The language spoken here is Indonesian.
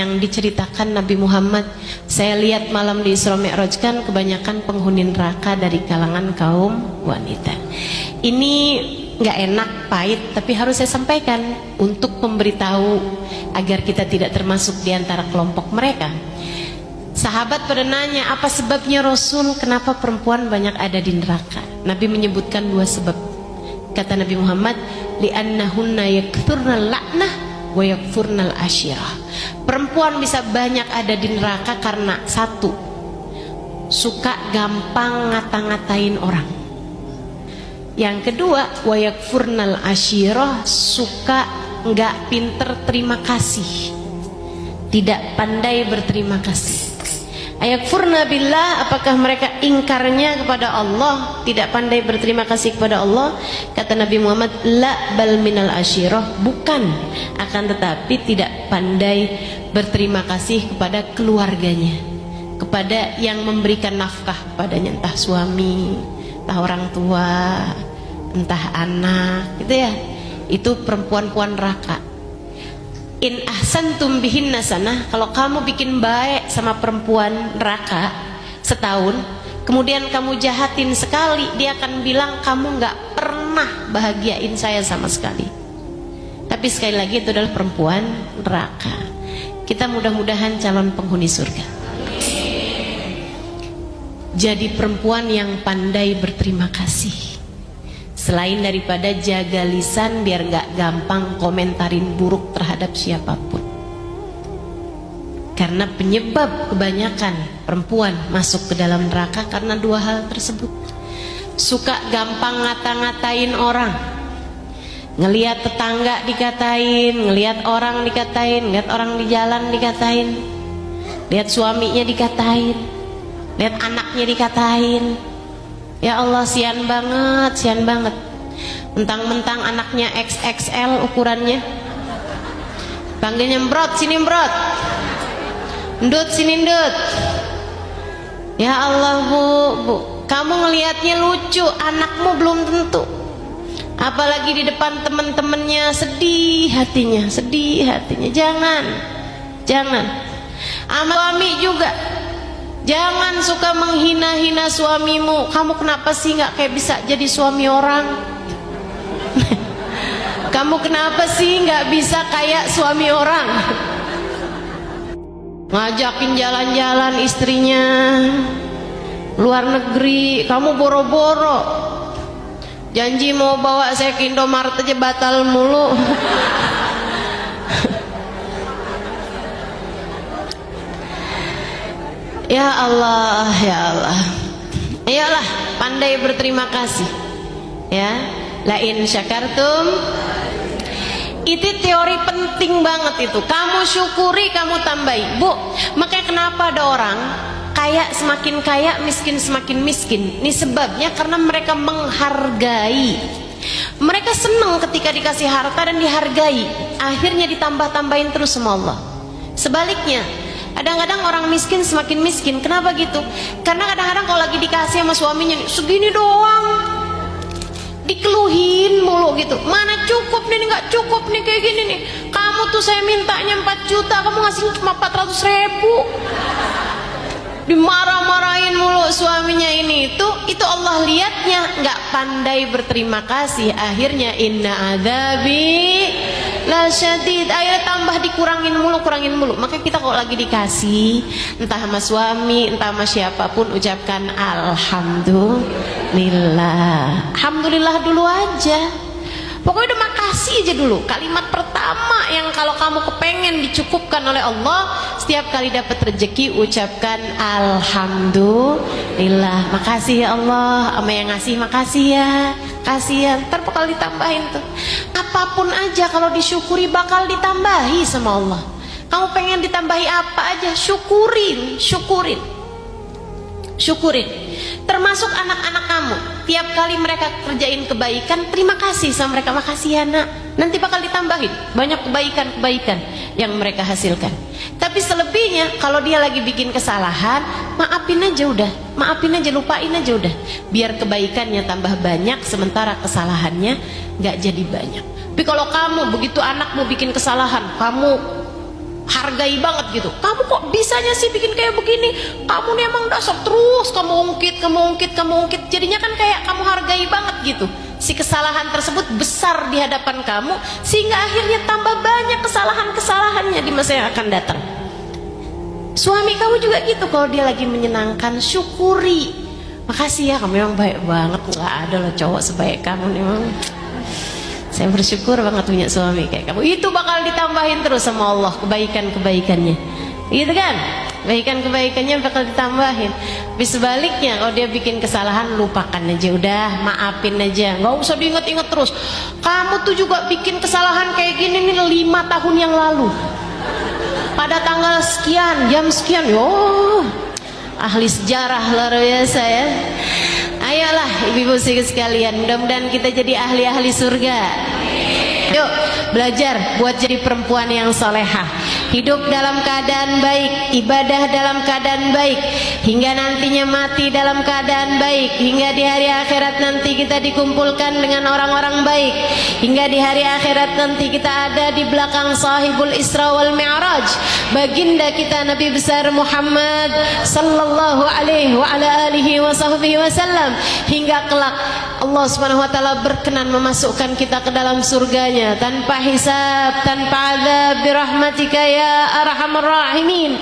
yang diceritakan Nabi Muhammad, saya lihat malam di Isra Mi'raj kan kebanyakan penghuni neraka dari kalangan kaum wanita. Ini nggak enak, pahit, tapi harus saya sampaikan untuk memberitahu agar kita tidak termasuk di antara kelompok mereka. Sahabat pada nanya, apa sebabnya Rasul, kenapa perempuan banyak ada di neraka? Nabi menyebutkan dua sebab. Kata Nabi Muhammad, li'annahunna yakthurnal la'nah wa yakfurnal asyirah. Perempuan bisa banyak ada di neraka karena satu, suka gampang ngata-ngatain orang. Yang kedua, wa yakfurnal asyirah, suka nggak pinter terima kasih, tidak pandai berterima kasih. Ayakfurna billah, apakah mereka ingkarnya kepada Allah, tidak pandai berterima kasih kepada Allah? Kata Nabi Muhammad, la bal minal asyirah, bukan, akan tetapi tidak pandai berterima kasih kepada keluarganya, kepada yang memberikan nafkah padanya, entah suami, entah orang tua, entah anak, gitu ya. Itu perempuan-perempuan neraka. In ahsantum bihinna sanah, kalau kamu bikin baik sama perempuan neraka setahun, kemudian kamu jahatin sekali, dia akan bilang kamu nggak pernah bahagiain saya sama sekali. Tapi sekali lagi itu adalah perempuan neraka. Kita mudah-mudahan calon penghuni surga. Jadi perempuan yang pandai berterima kasih, selain daripada jaga lisan biar gak gampang komentarin buruk terhadap siapapun. Karena penyebab kebanyakan perempuan masuk ke dalam neraka karena dua hal tersebut. Suka gampang ngata-ngatain orang, ngelihat tetangga dikatain, ngelihat orang dikatain, ngelihat orang di jalan dikatain, lihat suaminya dikatain, lihat anaknya dikatain. Ya Allah, sian banget, sian banget. Mentang-mentang anaknya XXL ukurannya, panggilnya Mbrot, sini Mbrot, Ndut, sini Ndut. Ya Allah bu, kamu ngelihatnya lucu, anakmu belum tentu. Apalagi di depan teman-temannya, sedih hatinya, sedih hatinya. Jangan. Suami juga, jangan suka menghina-hina suamimu. Kamu kenapa sih nggak kayak bisa jadi suami orang? Kamu kenapa sih nggak bisa kayak suami orang? Ngajakin jalan-jalan istrinya luar negeri, kamu boro-boro. Janji mau bawa saya ke Indomaret aja batal mulu. Ya Allah, ya Allah. Iyalah, pandai berterima kasih. Ya, la in syakartum. Itu teori penting banget itu. Kamu syukuri, kamu tambahi. Bu, makanya kenapa ada orang kaya semakin kaya, miskin semakin miskin? Ini sebabnya karena mereka menghargai. Mereka senang ketika dikasih harta dan dihargai. Akhirnya ditambah-tambahin terus sama Allah. Sebaliknya, kadang-kadang orang miskin semakin miskin. Kenapa gitu? Karena kadang-kadang kalau lagi dikasih sama suaminya, segini doang, dikeluhin mulu gitu. Mana cukup nih, nggak cukup nih kayak gini nih. Kamu tuh saya mintanya 4 juta, kamu ngasih cuma 400.000. Dimarah-marahin mulu suaminya ini. Itu Allah lihatnya nggak pandai berterima kasih. Akhirnya inna adzabi la syadid, ayo tambah dikurangin mulu. Maka kita kalau lagi dikasih, entah sama suami, entah sama siapapun, ucapkan alhamdulillah. Alhamdulillah dulu aja. Pokoknya udah makasih aja dulu. Kalimat pertama yang kalau kamu kepengen dicukupkan oleh Allah, setiap kali dapat rezeki ucapkan alhamdulillah. Makasih ya Allah. Sama yang ngasih makasih ya. Kasihan, ntar bakal ditambahin tuh. Apapun aja kalau disyukuri bakal ditambahi sama Allah. Kamu pengen ditambahi apa aja, syukurin. Termasuk anak-anak kamu, tiap kali mereka kerjain kebaikan, terima kasih sama mereka. Makasih ya nak, nanti bakal ditambahin banyak kebaikan-kebaikan yang mereka hasilkan. Tapi selebihnya kalau dia lagi bikin kesalahan, maafin aja udah, lupain aja udah, biar kebaikannya tambah banyak sementara kesalahannya nggak jadi banyak. Tapi kalau kamu begitu anakmu bikin kesalahan, kamu hargai banget gitu. Kamu kok bisanya sih bikin kayak begini? Kamu nih emang dasar terus kamu ungkit. Jadinya kan kayak kamu hargai banget gitu. Si kesalahan tersebut besar di hadapan kamu, sehingga akhirnya tambah banyak kesalahan-kesalahannya di masa yang akan datang. Suami kamu juga gitu, kalau dia lagi menyenangkan, syukuri. Makasih ya, kamu memang baik banget. Nggak ada loh cowok sebaik kamu nih, memang. Saya bersyukur banget punya suami kayak kamu. Itu bakal ditambahin terus sama Allah kebaikan-kebaikannya, gitu kan? Kebaikan-kebaikannya bakal ditambahin. Tapi sebaliknya, kalau dia bikin kesalahan, lupakan aja, udah maafin aja, nggak usah diinget-inget terus. Kamu tuh juga bikin kesalahan kayak gini nih 5 tahun yang lalu, pada tanggal sekian, jam sekian. Yo, ahli sejarah luar biasa ya. Ayolah ibu-ibu sekalian, mudah-mudahan kita jadi ahli-ahli surga. Yuk belajar buat jadi perempuan yang solehah, hidup dalam keadaan baik, ibadah dalam keadaan baik, hingga nantinya mati dalam keadaan baik, hingga di hari akhirat nanti kita dikumpulkan dengan orang-orang baik, hingga di hari akhirat nanti kita ada di belakang sahibul Isra wal Mi'raj, baginda kita Nabi besar Muhammad sallallahu alaihi wa ala alihi wa sahbihi wasallam, hingga kelak Allah Subhanahu wa taala berkenan memasukkan kita ke dalam surganya tanpa hisab, tanpa azab, birahmatika ya arhamar rahimin.